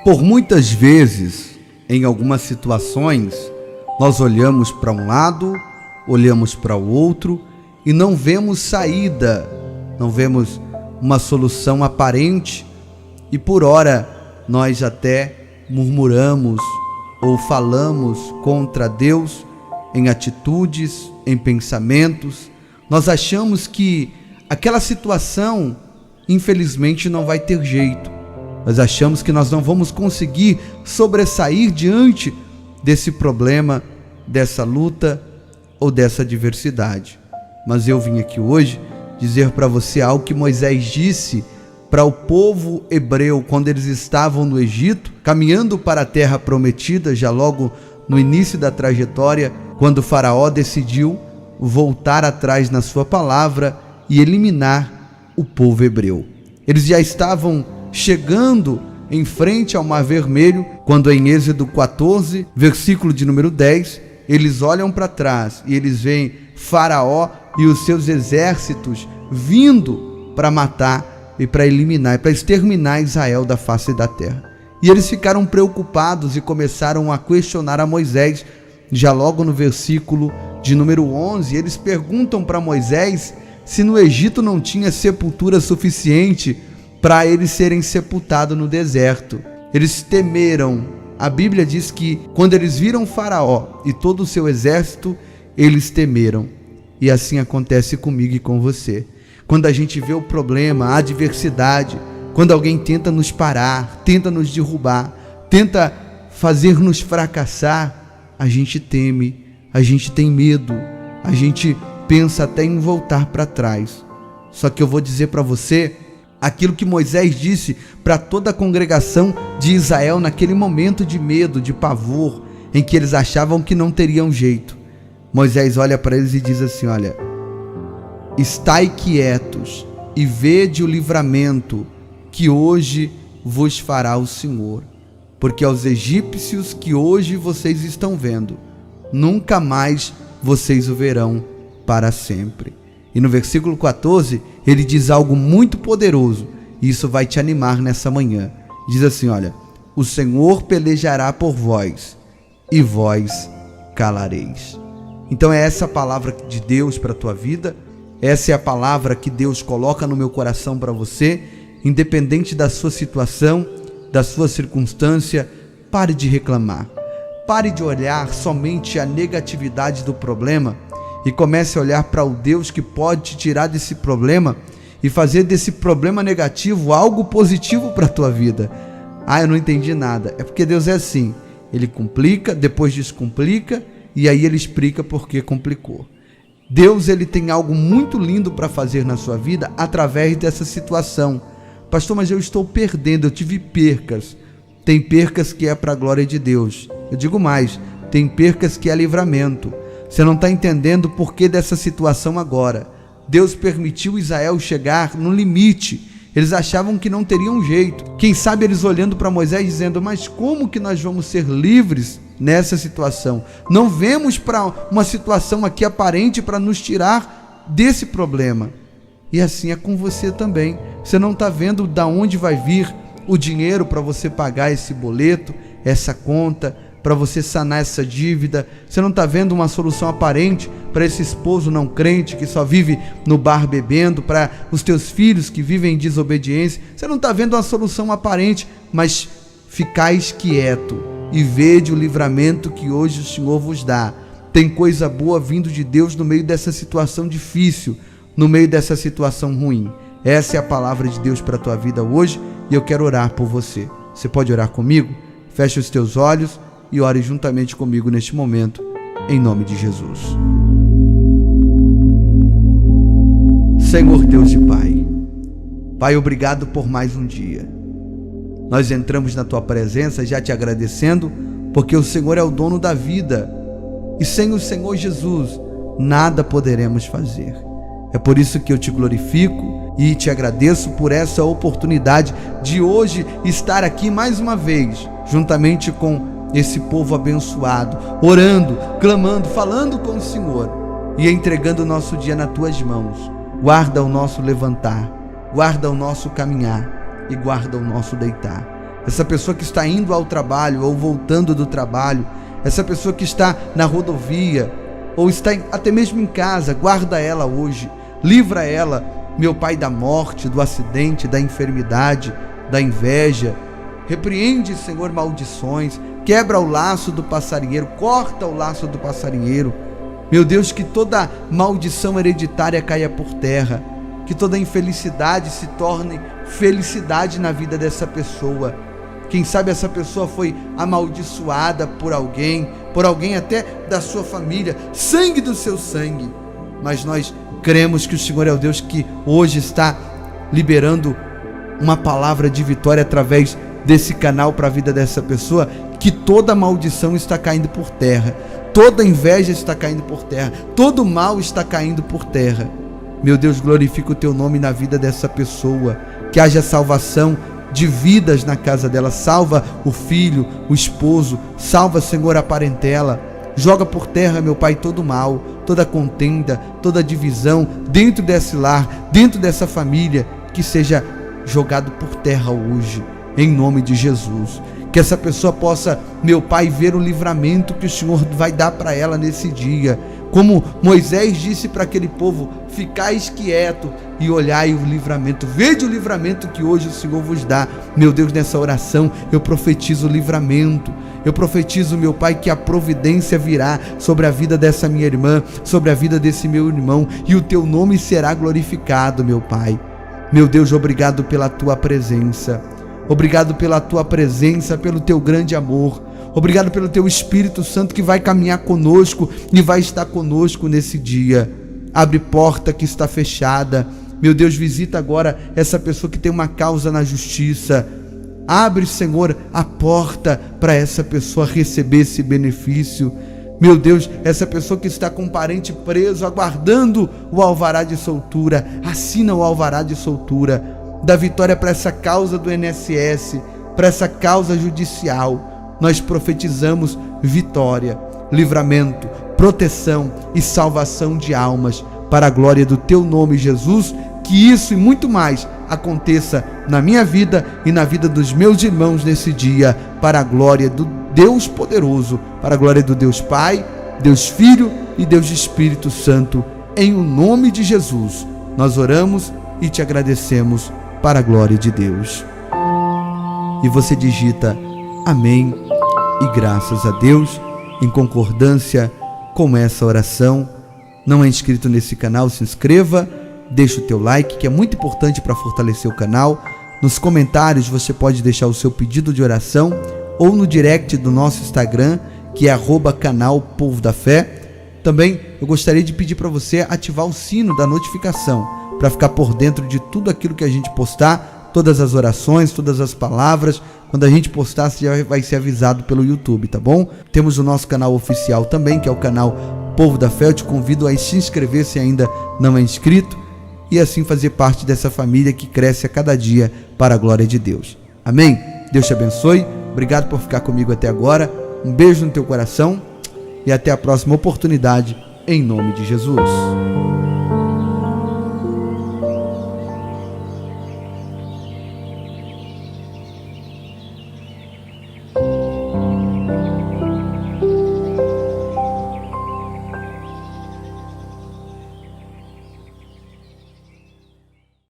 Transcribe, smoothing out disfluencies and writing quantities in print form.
Por muitas vezes, em algumas situações, nós olhamos para um lado, olhamos para o outro e não vemos saída, não vemos uma solução aparente e por hora nós até murmuramos ou falamos contra Deus em atitudes, em pensamentos. Nós achamos que aquela situação, infelizmente, não vai ter jeito. Nós achamos que nós não vamos conseguir sobressair diante desse problema, dessa luta ou dessa adversidade. Mas eu vim aqui hoje dizer para você algo que Moisés disse para o povo hebreu quando eles estavam no Egito, caminhando para a terra prometida, já logo no início da trajetória, quando o faraó decidiu voltar atrás na sua palavra e eliminar o povo hebreu. Eles já estavam chegando em frente ao Mar Vermelho, quando em Êxodo 14, versículo de número 10, eles olham para trás e eles veem Faraó e os seus exércitos vindo para matar e para eliminar, para exterminar Israel da face da terra. E eles ficaram preocupados e começaram a questionar a Moisés. Já logo no versículo de número 11, eles perguntam para Moisés se no Egito não tinha sepultura suficiente para eles serem sepultados no deserto. Eles temeram. A Bíblia diz que quando eles viram Faraó e todo o seu exército, eles temeram. E assim acontece comigo e com você. Quando a gente vê o problema, a adversidade, quando alguém tenta nos parar, tenta nos derrubar, tenta fazer-nos fracassar, a gente teme, a gente tem medo, a gente pensa até em voltar para trás. Só que eu vou dizer para você aquilo que Moisés disse para toda a congregação de Israel naquele momento de medo, de pavor, em que eles achavam que não teriam jeito. Moisés olha para eles e diz assim: olha, estai quietos e vede o livramento que hoje vos fará o Senhor, porque aos egípcios que hoje vocês estão vendo, nunca mais vocês o verão para sempre. E no versículo 14, ele diz algo muito poderoso, e isso vai te animar nessa manhã. Diz assim, olha, o Senhor pelejará por vós, e vós calareis. Então é essa a palavra de Deus para a tua vida, essa é a palavra que Deus coloca no meu coração para você, independente da sua situação, da sua circunstância. Pare de reclamar, pare de olhar somente a negatividade do problema e comece a olhar para o Deus que pode te tirar desse problema e fazer desse problema negativo algo positivo para a tua vida. Ah, eu não entendi nada. É porque Deus é assim, Ele complica, depois descomplica e aí Ele explica por que complicou. Deus, Ele tem algo muito lindo para fazer na sua vida através dessa situação. Pastor, mas eu estou perdendo, eu tive percas. Tem percas que é para a glória de Deus. Eu digo mais, tem percas que é livramento. Você não está entendendo o porquê dessa situação agora. Deus permitiu Israel chegar no limite. Eles achavam que não teriam jeito. Quem sabe eles olhando para Moisés dizendo, mas como que nós vamos ser livres nessa situação? Não vemos para uma situação aqui aparente para nos tirar desse problema. E assim é com você também. Você não está vendo da onde vai vir o dinheiro para você pagar esse boleto, essa conta, para você sanar essa dívida. Você não está vendo uma solução aparente para esse esposo não crente que só vive no bar bebendo, para os teus filhos que vivem em desobediência. Você não está vendo uma solução aparente, mas ficais quieto e vede o livramento que hoje o Senhor vos dá. Tem coisa boa vindo de Deus no meio dessa situação difícil, no meio dessa situação ruim. Essa é a palavra de Deus para a tua vida hoje e eu quero orar por você. Você pode orar comigo? Feche os teus olhos e ore juntamente comigo neste momento, em nome de Jesus. Senhor Deus e Pai, Pai, obrigado por mais um dia. Nós entramos na Tua presença já te agradecendo, porque o Senhor é o dono da vida, e sem o Senhor Jesus, nada poderemos fazer. É por isso que eu te glorifico e te agradeço por essa oportunidade de hoje estar aqui mais uma vez, juntamente com esse povo abençoado, orando, clamando, falando com o Senhor e entregando o nosso dia nas Tuas mãos. Guarda o nosso levantar, guarda o nosso caminhar e guarda o nosso deitar. essa pessoa que está indo ao trabalho ou voltando do trabalho, essa pessoa que está na rodovia ou está até mesmo em casa, guarda ela hoje, livra ela, meu Pai, da morte, do acidente, da enfermidade, da inveja. Repreende, Senhor, maldições, quebra o laço do passarinheiro, corta o laço do passarinheiro. Meu Deus, que toda maldição hereditária caia por terra, que toda infelicidade se torne felicidade na vida dessa pessoa. Quem sabe essa pessoa foi amaldiçoada por alguém até da sua família, sangue do seu sangue. Mas nós cremos que o Senhor é o Deus que hoje está liberando uma palavra de vitória através desse canal para a vida dessa pessoa, que toda maldição está caindo por terra, toda inveja está caindo por terra, todo mal está caindo por terra. Meu Deus, glorifica o teu nome na vida dessa pessoa, que haja salvação de vidas na casa dela, salva o filho, o esposo, salva, Senhor, a parentela, joga por terra, meu Pai, todo mal, toda contenda, toda divisão dentro desse lar, dentro dessa família, que seja jogado por terra hoje, em nome de Jesus. Que essa pessoa possa, meu Pai, ver o livramento que o Senhor vai dar para ela nesse dia. Como Moisés disse para aquele povo: ficais quieto e olhai o livramento. Vede o livramento que hoje o Senhor vos dá. Meu Deus, nessa oração eu profetizo o livramento. Eu profetizo, meu Pai, que a providência virá sobre a vida dessa minha irmã, sobre a vida desse meu irmão, e o teu nome será glorificado, meu Pai. Meu Deus, obrigado pela tua presença. Obrigado pela tua presença, pelo teu grande amor. Obrigado pelo teu Espírito Santo que vai caminhar conosco e vai estar conosco nesse dia. Abre porta que está fechada. Meu Deus, visita agora essa pessoa que tem uma causa na justiça. Abre, Senhor, a porta para essa pessoa receber esse benefício. Meu Deus, essa pessoa que está com um parente preso, aguardando o alvará de soltura, assina o alvará de soltura. Dá vitória para essa causa do INSS, para essa causa judicial. Nós profetizamos vitória, livramento, proteção e salvação de almas, para a glória do teu nome, Jesus. Que isso e muito mais aconteça na minha vida e na vida dos meus irmãos nesse dia, para a glória do Deus poderoso, para a glória do Deus Pai, Deus Filho e Deus Espírito Santo. Em o nome de Jesus, nós oramos e te agradecemos, para a glória de Deus. E você digita amém e graças a Deus, em concordância com essa oração. Não é inscrito nesse canal, se inscreva, deixa o teu like, que é muito importante para fortalecer o canal. Nos comentários você pode deixar o seu pedido de oração, ou no direct do nosso Instagram, que é @canal Povo da Fé. Também eu gostaria de pedir para você ativar o sino da notificação, para ficar por dentro de tudo aquilo que a gente postar, todas as orações, todas as palavras. Quando a gente postar, você já vai ser avisado pelo YouTube, tá bom? Temos o nosso canal oficial também, que é o canal Povo da Fé. Eu te convido a se inscrever se ainda não é inscrito, e assim fazer parte dessa família que cresce a cada dia para a glória de Deus. Amém? Deus te abençoe. Obrigado por ficar comigo até agora. Um beijo no teu coração e até a próxima oportunidade, em nome de Jesus.